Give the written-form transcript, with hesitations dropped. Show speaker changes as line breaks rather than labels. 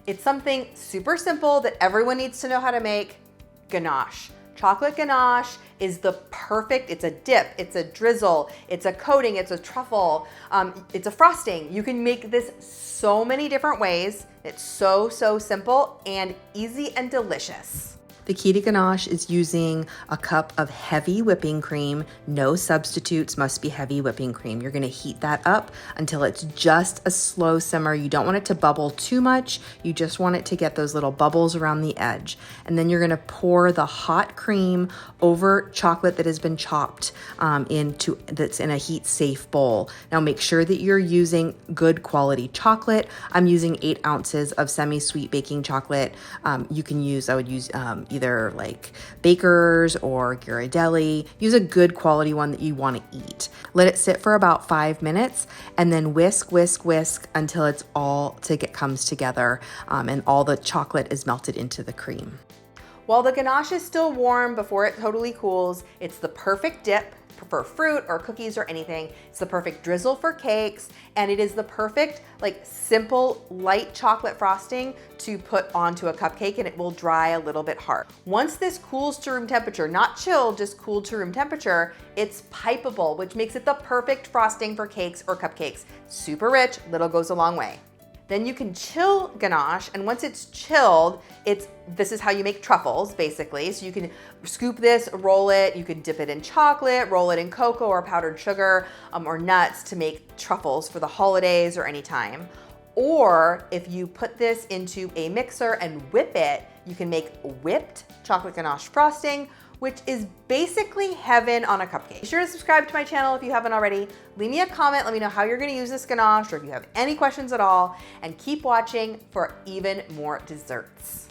It's something super simple that everyone needs to know how to make: ganache. Chocolate ganache is the perfect, it's a dip, it's a drizzle, it's a coating, it's a truffle, it's a frosting. You can make this so many different ways. It's so simple and easy and delicious. The key to ganache is using a cup of heavy whipping cream. No substitutes, must be heavy whipping cream. You're gonna heat that up until it's just a slow simmer. You don't want it to bubble too much. You just want it to get those little bubbles around the edge. And then you're gonna pour the hot cream over chocolate that has been chopped that's in a heat safe bowl. Now make sure that you're using good quality chocolate. I'm using 8 ounces of semi-sweet baking chocolate. I would use either like Baker's or Ghirardelli. Use a good quality one that you want to eat. Let it sit for about 5 minutes and then whisk until it's comes together and all the chocolate is melted into the cream. While the ganache is still warm before it totally cools, it's the perfect dip for fruit or cookies or anything. It's the perfect drizzle for cakes, and it is the perfect, like, simple, light chocolate frosting to put onto a cupcake, and it will dry a little bit hard. Once this cools to room temperature, not chilled, just cooled to room temperature, it's pipeable, which makes it the perfect frosting for cakes or cupcakes. Super rich, little goes a long way. Then you can chill ganache, and once it's chilled, this is how you make truffles, basically. So you can scoop this, roll it, you can dip it in chocolate, roll it in cocoa or powdered sugar or nuts to make truffles for the holidays or any time. Or if you put this into a mixer and whip it, you can make whipped chocolate ganache frosting, which is basically heaven on a cupcake. Be sure to subscribe to my channel if you haven't already. Leave me a comment, let me know how you're gonna use this ganache or if you have any questions at all, and keep watching for even more desserts.